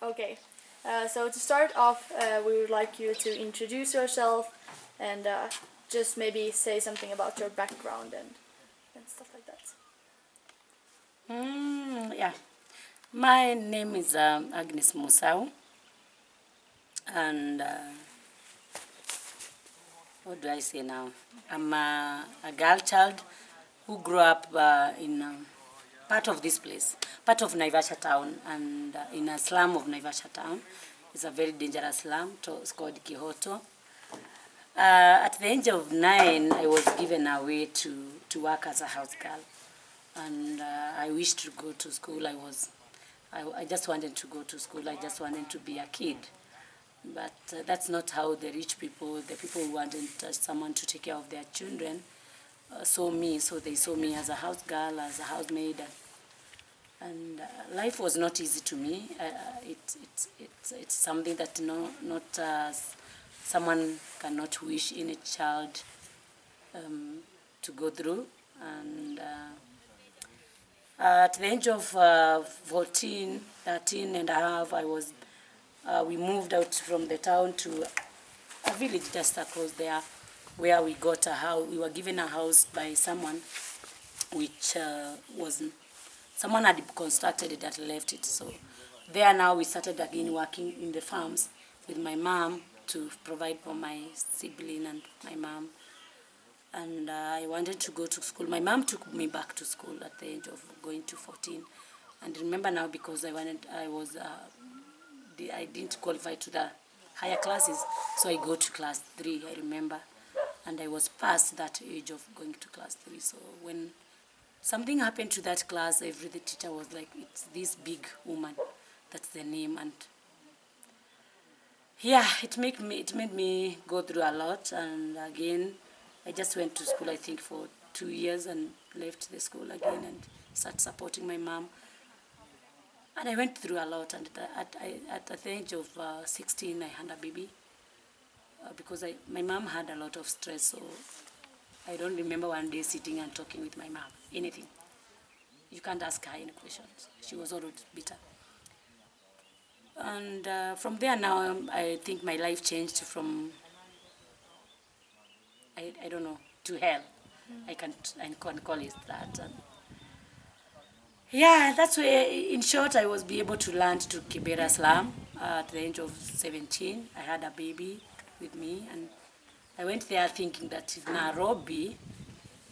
Okay. So to start off, we would like you to introduce yourself and just maybe say something about your background and stuff like that. Yeah, my name is Agnes Musau, and what do I say now? I'm a girl child who grew up in part of this place, part of Naivasha town, and in a slum of Naivasha town. It's a very dangerous slum. It's called Kihoto. At the age of 9, I was given away to work as a house girl, and I wished to go to school. I just wanted to go to school. I just wanted to be a kid. But that's not how the rich people, the people who wanted someone to take care of their children, saw me. So they saw me as a house girl, as a housemaid. And life was not easy to me. It's something that not someone cannot wish any child to go through. And at the age of 14, 13 and a half, we moved out from the town to a village just across there, where we got a house. We were given a house by someone, which someone had constructed it and left it. So there now we started again working in the farms with my mom to provide for my sibling and my mom. And I wanted to go to school. My mom took me back to school at the age of going to 14. And remember now, because I didn't qualify to the higher classes, so I go to class 3, I remember. And I was past that age of going to class 3. So when something happened to that class, the teacher was like, it's this big woman, that's the name. And yeah, it made me go through a lot. And again, I just went to school, I think, for 2 years and left the school again and started supporting my mom. And I went through a lot. And at the age of 16, I had a baby because my mom had a lot of stress. So I don't remember one day sitting and talking with my mom, anything. You can't ask her any questions. She was always bitter. And from there now, I think my life changed from, I don't know, to hell. I can call it that. And yeah, that's where, in short, I was be able to land to Kibera slum at the age of 17. I had a baby with me, and I went there thinking that Nairobi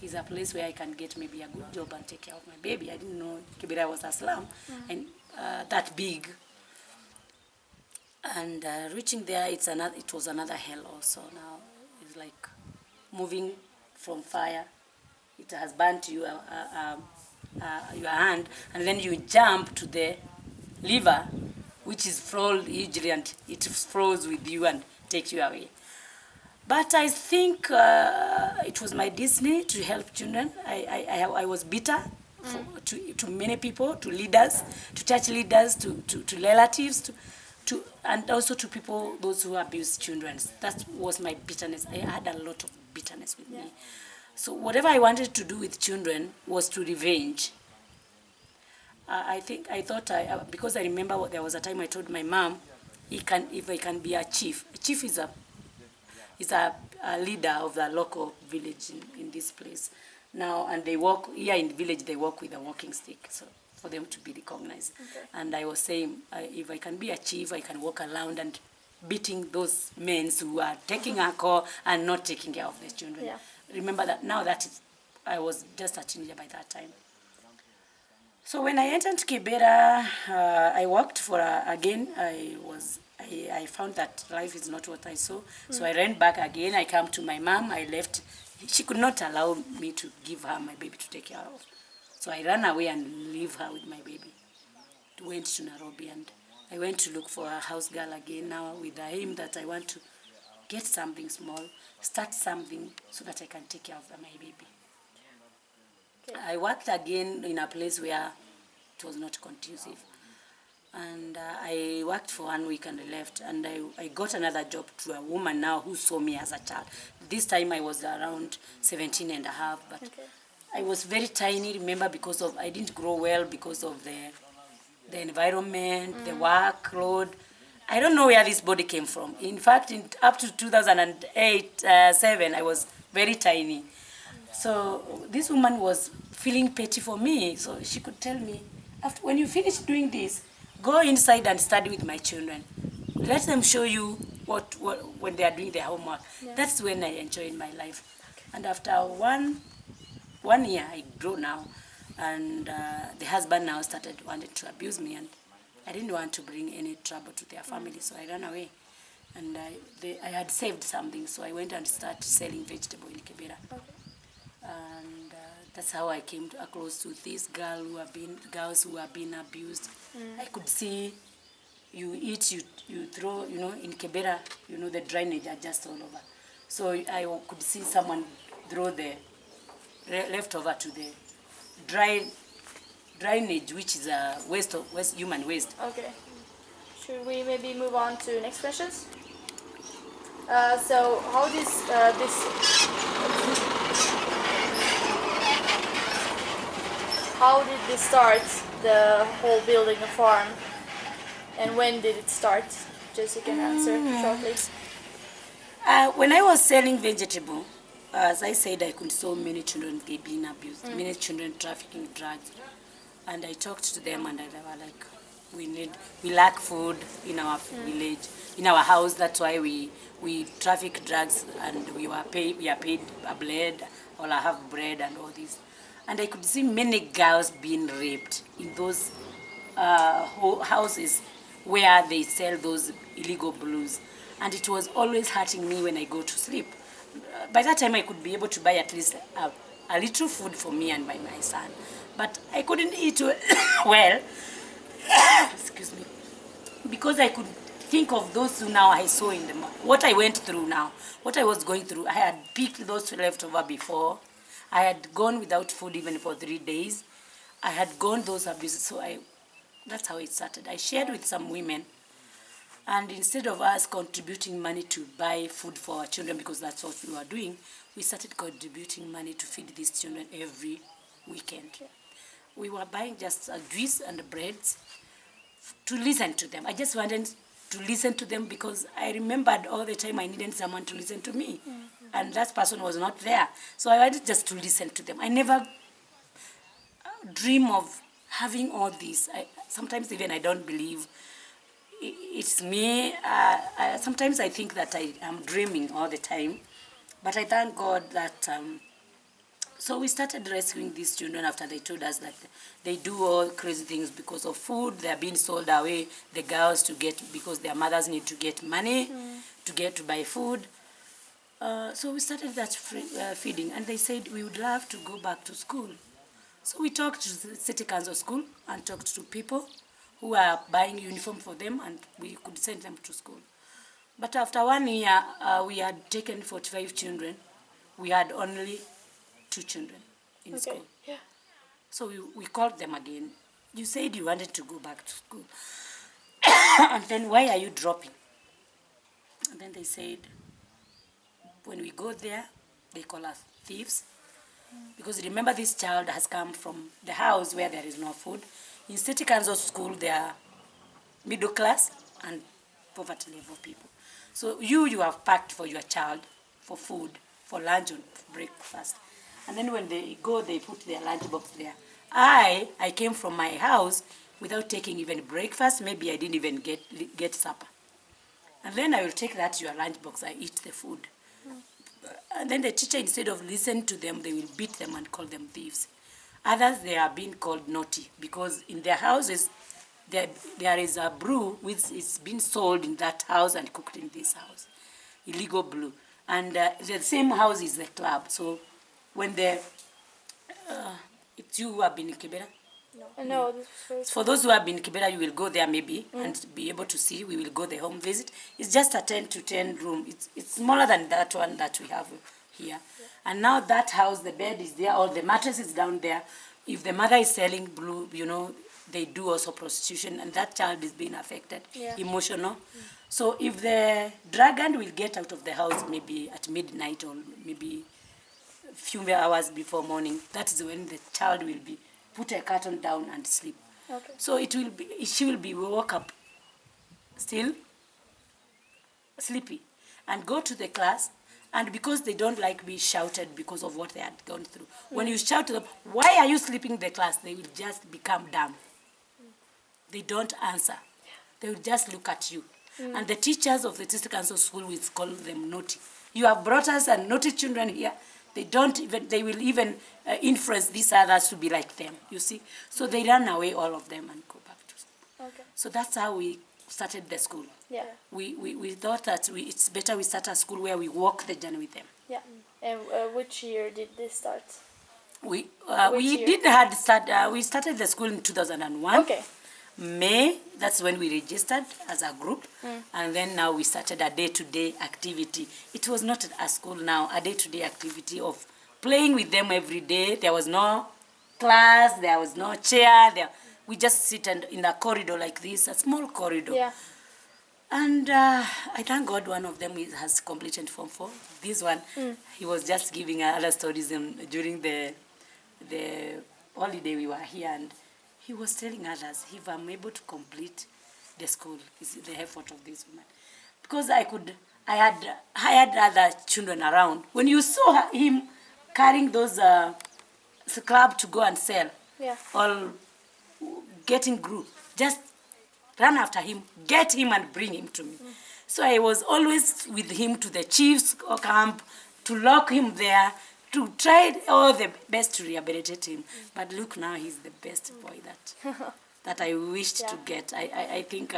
is a place where I can get maybe a good job and take care of my baby. I didn't know Kibera was a slum and that big. And reaching there, it was another hell also. Now it's like moving from fire. It has burnt you your hand, and then you jump to the liver, which is froze usually, and it froze with you and takes you away. But I think it was my destiny to help children. I was bitter to many people, to leaders, to church leaders, to relatives, and also to people, those who abuse children. That was my bitterness. I had a lot of bitterness with me. So whatever I wanted to do with children was to revenge. I thought, because I remember there was a time I told my mom, if I can be a chief. A chief is a leader of the local village in this place. Now, and they walk, here in the village, they walk with a walking stick, so for them to be recognized. Okay. And I was saying, if I can be a chief, I can walk around and beating those men who are taking alcohol and not taking care of their children. Yeah. Remember that now I was just a teenager by that time. So when I entered Kibera, I worked for, again, I found that life is not what I saw. So I ran back again. I came to my mom. I left. She could not allow me to give her my baby to take care of. So I ran away and leave her with my baby. Went to Nairobi, and I went to look for a house girl again, now with the aim that I want to get something small, start something so that I can take care of my baby. Okay. I worked again in a place where it was not conducive. And I worked for 1 week and I left. And I got another job to a woman now who saw me as a child. This time I was around 17 and a half. But okay. I was very tiny, remember, because I didn't grow well because of the the environment, the workload. I don't know where this body came from. In fact, up to 2008, 7, I was very tiny. So this woman was feeling pity for me. So she could tell me, after when you finish doing this, go inside and study with my children. Let them show you what when they are doing their homework. Yeah. That's when I enjoyed my life. And after one year, I grew now, and the husband now started wanting to abuse me, and I didn't want to bring any trouble to their family, so I ran away. And I had saved something, so I went and started selling vegetable in Kibera. Okay. And that's how I came close to this girls who have been abused. I could see you eat, you throw, in Kibera, the drainage are just all over. So I could see someone throw the leftover to the drainage, which is a human waste. Okay. Should we maybe move on to next questions? So how how did this start, the whole building a farm, and when did it start? Just you can answer shortly. When I was selling vegetable, as I said, I could saw many children being abused, many children trafficking drugs, and I talked to them, and they were like, we lack food in our village, in our house. That's why we traffic drugs, and we are paid a bread, or I have bread and all this. And I could see many girls being raped in those houses where they sell those illegal blues. And it was always hurting me when I go to sleep. By that time, I could be able to buy at least a little food for me and my son. But I couldn't eat well, excuse me, because I could think of those who now I saw in them, what I went through now, what I was going through. I had picked those leftover before. I had gone without food even for 3 days. I had gone those abuses, so that's how it started. I shared with some women, and instead of us contributing money to buy food for our children, because that's what we were doing, we started contributing money to feed these children every weekend. We were buying just juice and breads to listen to them. I just wanted to listen to them because I remembered all the time I needed someone to listen to me. And that person was not there. So I wanted just to listen to them. I never dream of having all this. Sometimes even I don't believe it's me. Sometimes I think that I am dreaming all the time. But I thank God that... so we started rescuing these children after they told us that they do all crazy things because of food. They are being sold away, the girls, because their mothers need to get money to buy food. So we started that feeding, and they said we would love to go back to school. So we talked to the city council school and talked to people who are buying uniform for them, and we could send them to school. But after 1 year, we had taken 45 children. We had only 2 children in school. Yeah. So we called them again. You said you wanted to go back to school. And then why are you dropping? And then they said, when we go there, they call us thieves. Because remember, this child has come from the house where there is no food. In city council school, they are middle class and poverty level people. So you have packed for your child for food, for lunch and breakfast. And then when they go, they put their lunch box there. I came from my house without taking even breakfast. Maybe I didn't even get supper. And then I will take that to your lunch box. I eat the food. And then the teacher, instead of listening to them, they will beat them and call them thieves. Others, they are being called naughty because in their houses, there is a brew which is being sold in that house and cooked in this house, illegal brew. And the same house is the club. So when it's you who have been in Kibera? No. For those who have been in Kibera, you will go there maybe and be able to see. We will go the home visit. It's just a 10 to 10 room. It's smaller than that one that we have here. Yeah. And now that house, the bed is there, or the mattress is down there. If the mother is selling blue, they do also prostitution, and that child is being affected, emotional. So if the dragon will get out of the house maybe at midnight or maybe few hours before morning, that is when the child will be put a curtain down and sleep. Okay. So she will be woke up still sleepy and go to the class, and because they don't like being shouted because of what they had gone through. When you shout to them, why are you sleeping in the class? They will just become dumb. They don't answer. They will just look at you. And the teachers of the district council school will call them naughty. You have brought us and naughty children here. They will even influence these others to be like them, you see. So they run away, all of them, and go back to school. Okay. So that's how we started the school. Yeah. We thought that it's better we start a school where we walk the journey with them. Yeah. And which year did this start? We year? We started the school in 2001. Okay. May, that's when we registered as a group, and then now we started a day-to-day activity. It was not a school now, a day-to-day activity of playing with them every day. There was no class, there was no chair. We just sit in a corridor like this, a small corridor. Yeah. And I thank God one of them has completed Form 4. This one, he was just giving other stories during the holiday we were here, and he was telling others, if I'm able to complete the school, is the effort of this woman. Because I had hired other children around. When you saw him carrying those scrub to go and sell, Yeah. or getting glue, just run after him, get him and bring him to me. So I was always with him to the chief's camp, to lock him there, to try all the best to rehabilitate him. But look, now he's the best boy that I wished to get. I think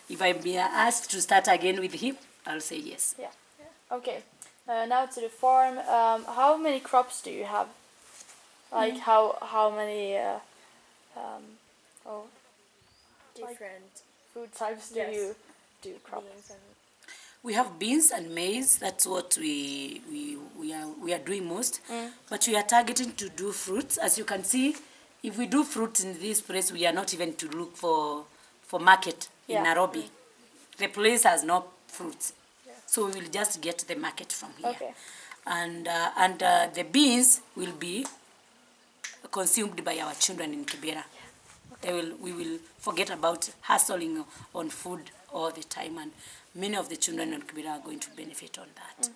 if I'm being asked to start again with him, I'll say yes. Yeah. Okay. Now to the farm. How many crops do you have? Like how many Different food types do Yes. you do crops? beans and We have beans and maize. That's what we are doing most. But we are targeting to do fruits. As you can see, if we do fruits in this place, we are not even to look for market in Yeah. Nairobi. The place has no fruits, so we will just get the market from here. Okay. And the beans will be consumed by our children in Kibera. We will forget about hustling on food all the time, and many of the children in Kibera are going to benefit on that.